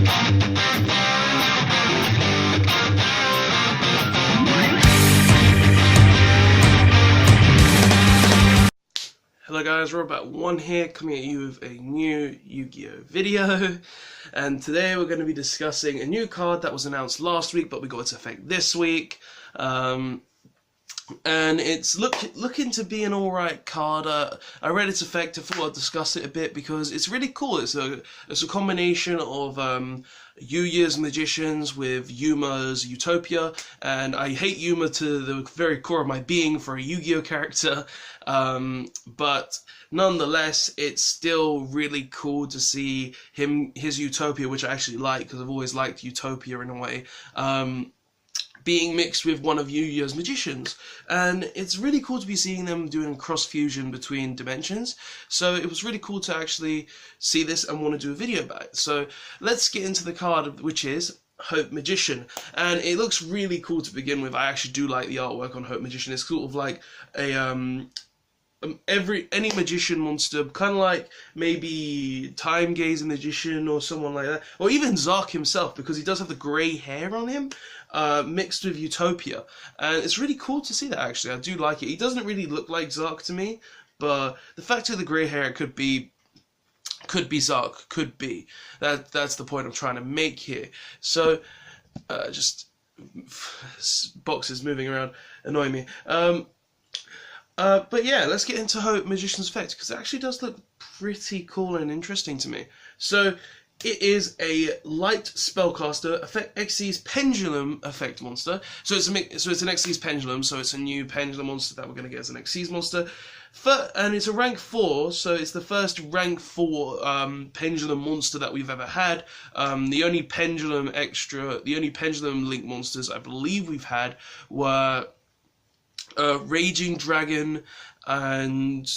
Hello guys, Robot1 here, coming at you with a new Yu-Gi-Oh video, and today we're going to be discussing a new card that was announced last week but we got its effect this week, and it's looking to be an alright card. I read its effect, I thought I'd discuss it a bit because it's really cool. It's a combination of Yuya's Magicians with Yuma's Utopia, and I hate Yuma to the very core of my being for a Yu-Gi-Oh character, but nonetheless it's still really cool to see his Utopia, which I actually like because I've always liked Utopia in a way, being mixed with one of Yuya's Magicians, and it's really cool to be seeing them doing cross fusion between dimensions. So it was really cool to actually see this and want to do a video about it. So let's get into the card, which is Hope Magician, and it looks really cool to begin with. I actually do like the artwork on Hope Magician. It's sort of like a any magician monster, kind of like maybe Time Gaze Magician or someone like that, or even Zark himself, because he does have the grey hair on him, mixed with Utopia, and it's really cool to see that. Actually, I do like it. He doesn't really look like Zark to me, but the fact of the grey hair, it could be Zark, could be. That's the point I'm trying to make here. So, just boxes moving around annoy me. But yeah, let's get into Hope Magician's effect, because it actually does look pretty cool and interesting to me. So, it is a light spellcaster, Xyz Pendulum effect monster. So it's an Xyz Pendulum, so it's a new Pendulum monster that we're going to get as an Xyz monster. And it's a rank 4, so it's the first rank 4 Pendulum monster that we've ever had. The only Pendulum Link monsters I believe we've had were Raging Dragon and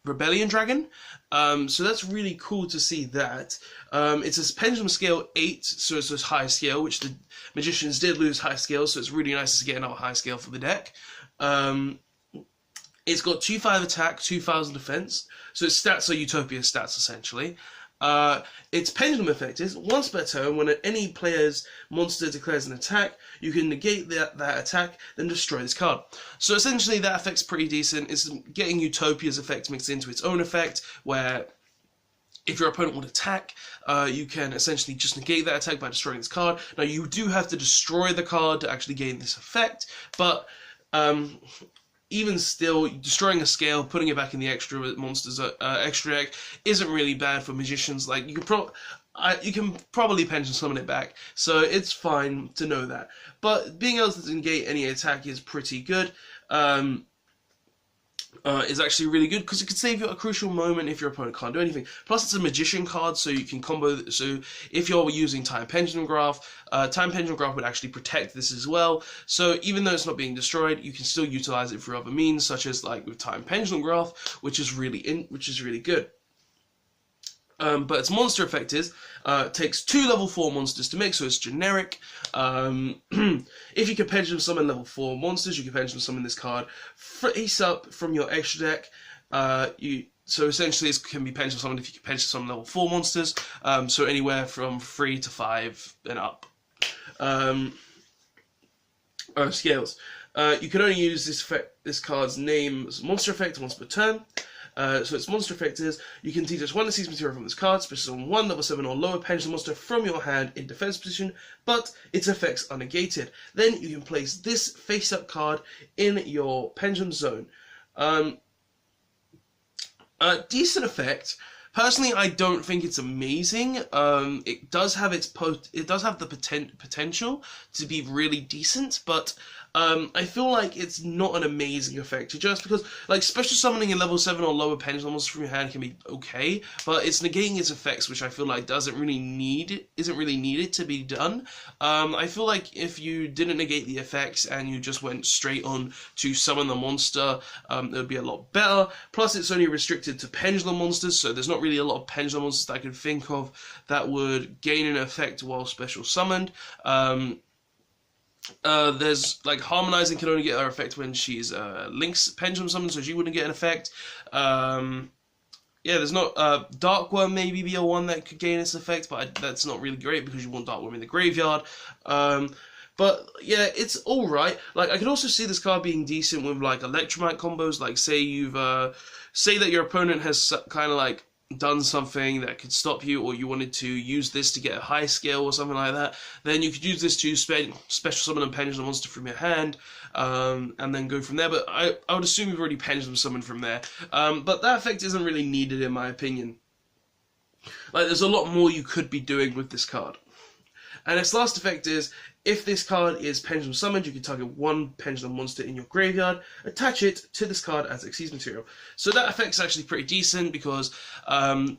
Rebellion Dragon. So that's really cool to see that. It's a Pendulum scale 8, so it's a high scale, which the Magicians did lose high scale, so it's really nice to get another high scale for the deck. It's got 2/5 attack, 2,000 defense, so its stats are Utopia stats essentially. Its Pendulum effect is, once per turn, when any player's monster declares an attack, you can negate that attack, then destroy this card. So essentially that effect's pretty decent. It's getting Utopia's effect mixed into its own effect, where if your opponent would attack, you can essentially just negate that attack by destroying this card. Now you do have to destroy the card to actually gain this effect, but even still, destroying a scale, putting it back in the extra monsters, extra deck, isn't really bad for Magicians. Like, you can probably Pendulum summon it back, so it's fine to know that. But being able to negate any attack is pretty good. Is actually really good because it could save you a crucial moment if your opponent can't do anything. Plus, it's a Magician card, so you can combo. So if you're using Time Pendulum Graph, Time Pendulum Graph would actually protect this as well. So even though it's not being destroyed, you can still utilize it for other means, such as like with Time Pendulum Graph, which is really good. But its monster effect is, takes 2 level 4 monsters to make, so it's generic. If you can Pendulum summon level 4 monsters, you can Pendulum summon this card face up from your extra deck. So essentially it can be Pendulum summoned if you can Pendulum summon level 4 monsters, so anywhere from 3 to 5 and up. Scales. You can only use this card's name as monster effect once per turn. So its monster effect is, you can detach 1 disease material from this card, special on 1 level 7 or lower Pendulum monster from your hand in defense position, but its effects are negated. Then you can place this face-up card in your Pendulum zone. Decent effect. Personally, I don't think it's amazing. It does have the potential to be really decent, but I feel like it's not an amazing effect, just because, like, special summoning in level 7 or lower Pendulum monsters from your hand can be okay, but it's negating its effects, which I feel like isn't really needed to be done. I feel like if you didn't negate the effects and you just went straight on to summon the monster, it would be a lot better. Plus, it's only restricted to Pendulum monsters, so there's not really a lot of Pendulum monsters that I could think of that would gain an effect while special summoned. There's, like, Harmonizing can only get her effect when she's Link's Pendulum summoned, so she wouldn't get an effect. yeah, there's not Darkworm maybe be a one that could gain this effect, but that's not really great because you want Darkworm in the graveyard. But yeah, it's all right. Like I could also see this card being decent with like Electromite combos. Like say you've say that your opponent has kind of like done something that could stop you, or you wanted to use this to get a high scale or something like that, then you could use this to special summon a Pendulum Monster from your hand, and then go from there. But I would assume you've already Pendulum summoned from there. But that effect isn't really needed in my opinion. Like there's a lot more you could be doing with this card. And its last effect is, if this card is Pendulum Summoned, you can target one Pendulum Monster in your graveyard, attach it to this card as Xyz material. So that effect's actually pretty decent because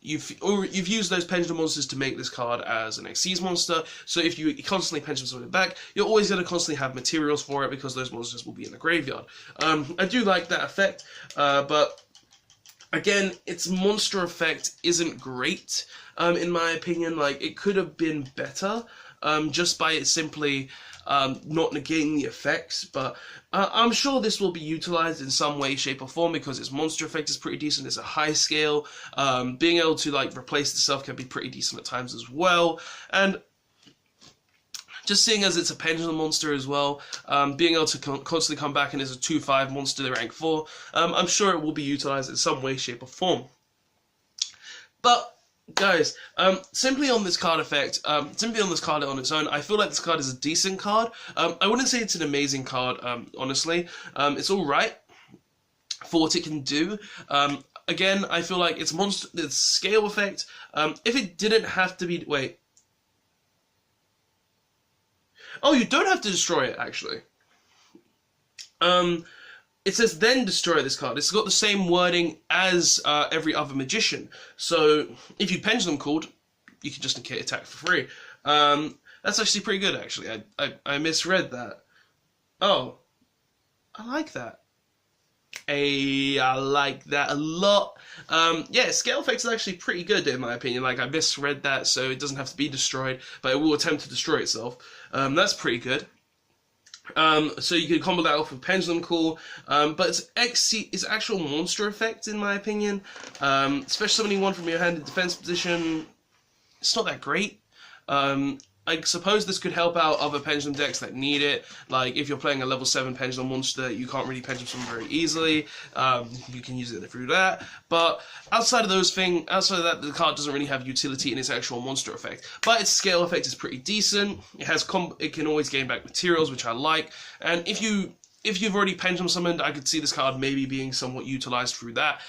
you've used those Pendulum Monsters to make this card as an Xyz monster, so if you constantly Pendulum Summon it back, you're always going to constantly have materials for it because those monsters will be in the graveyard. I do like that effect, but again, its monster effect isn't great, in my opinion. Like, it could have been better, just by it simply not negating the effects, but I'm sure this will be utilized in some way, shape, or form because its monster effect is pretty decent. It's a high scale. Being able to like replace itself can be pretty decent at times as well, and just seeing as it's a Pendulum monster as well, being able to constantly come back and is a 2/5 monster rank 4, I'm sure it will be utilized in some way, shape, or form. But guys, simply on this card effect, simply on this card on its own, I feel like this card is a decent card. I wouldn't say it's an amazing card, honestly. It's alright for what it can do. Again, I feel like its scale effect, if it didn't have to be... Wait. Oh, you don't have to destroy it, actually. It says then destroy this card. It's got the same wording as every other magician. So if you Pendulum called, you can just negate attack for free. That's actually pretty good, actually. I misread that. Oh, I like that. I like that a lot. Yeah, scale effect is actually pretty good in my opinion. Like, I misread that, so it doesn't have to be destroyed, but it will attempt to destroy itself. That's pretty good. So you can combo that off with Pendulum Call, but its actual monster effect, in my opinion, especially summoning one from your hand in defense position, it's not that great. I suppose this could help out other Pendulum decks that need it. Like, if you're playing a level 7 Pendulum monster, you can't really Pendulum summon very easily. You can use it through that. But outside of that, the card doesn't really have utility in its actual monster effect. But its scale effect is pretty decent. It can always gain back materials, which I like. And if you've already Pendulum summoned, I could see this card maybe being somewhat utilized through that.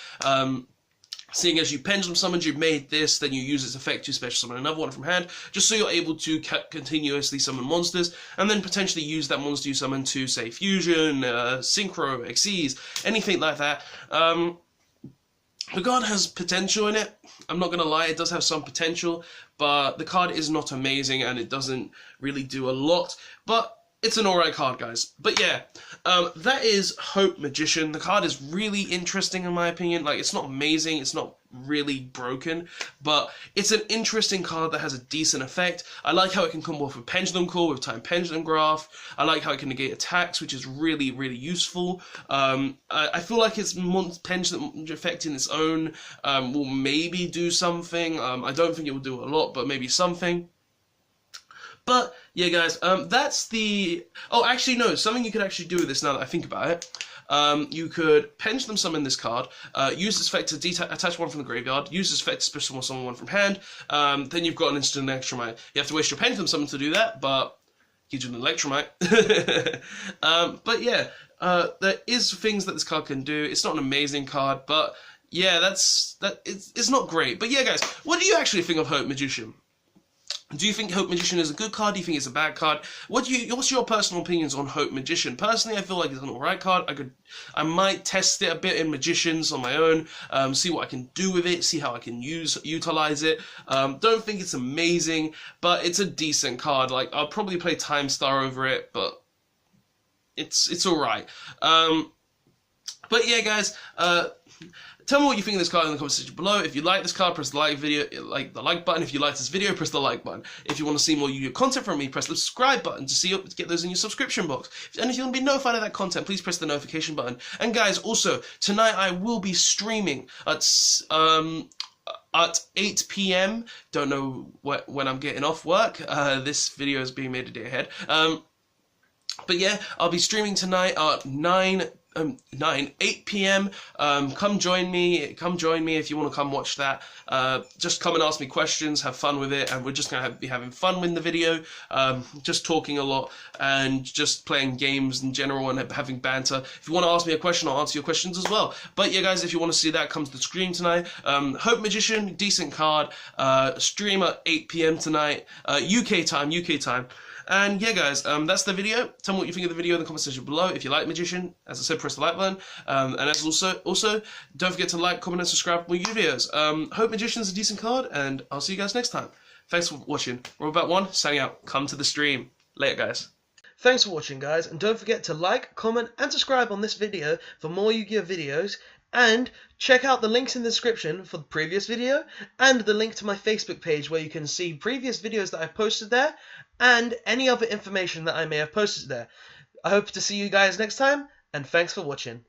Seeing as you Pendulum summoned, you've made this, then you use its effect to special summon another one from hand, just so you're able to continuously summon monsters, and then potentially use that monster you summon to, say, Fusion, Synchro, Xyz, anything like that. The card has potential in it. I'm not going to lie, it does have some potential, but the card is not amazing, and it doesn't really do a lot, but it's an alright card, guys. But yeah, that is Hope Magician. The card is really interesting in my opinion. Like, it's not amazing, it's not really broken, but it's an interesting card that has a decent effect. I like how it can combo off with Pendulum Call, with Time Pendulum Graph. I like how it can negate attacks, which is really, really useful. I feel like its Pendulum effect in its own will maybe do something. I don't think it will do a lot, but maybe something. But, yeah, guys, that's the... Oh, actually, no, something you could actually do with this now that I think about it. You could Pendulum summon this card, use this effect to attach one from the graveyard, use this effect to special summon one from hand, then you've got an instant Electromite. You have to waste your Pendulum summon to do that, but gives you an Electromite. But, yeah, there is things that this card can do. It's not an amazing card, but, yeah, it's not great. But, yeah, guys, what do you actually think of Hope Magician? Do you think Hope Magician is a good card? Do you think it's a bad card? What's your personal opinions on Hope Magician? Personally, I feel like it's an alright card. I might test it a bit in Magicians on my own, see what I can do with it, see how I can utilize it. Don't think it's amazing, but it's a decent card. Like, I'll probably play Time Star over it, but it's alright. But yeah, guys, tell me what you think of this card in the comment section below. If you like this card, press the like button. If you like this video, press the like button. If you want to see more Yu-Gi-Oh content from me, press the subscribe button to get those in your subscription box. And if you want to be notified of that content, please press the notification button. And guys, also tonight I will be streaming at 8 p.m. Don't know when I'm getting off work. This video is being made a day ahead. But yeah, I'll be streaming tonight at 8 p.m. Come join me if you want to come watch that. Just come and ask me questions, have fun with it, and we're just going to be having fun with the video, just talking a lot and just playing games in general and having banter. If you want to ask me a question, I'll answer your questions as well. But yeah, guys, if you want to see that, come to the stream tonight. Hope Magician, decent card, stream at 8 p.m. tonight, UK time. And yeah, guys, that's the video. Tell me what you think of the video in the comment section below. If you like Magician, as I said, press the like button. And as also, don't forget to like, comment, and subscribe for more videos. Hope Magician's a decent card, and I'll see you guys next time. Thanks for watching. Robert1, signing out. Come to the stream. Later, guys. Thanks for watching, guys, and don't forget to like, comment, and subscribe on this video for more Yu-Gi-Oh videos. And check out the links in the description for the previous video and the link to my Facebook page where you can see previous videos that I've posted there and any other information that I may have posted there. I hope to see you guys next time, and thanks for watching.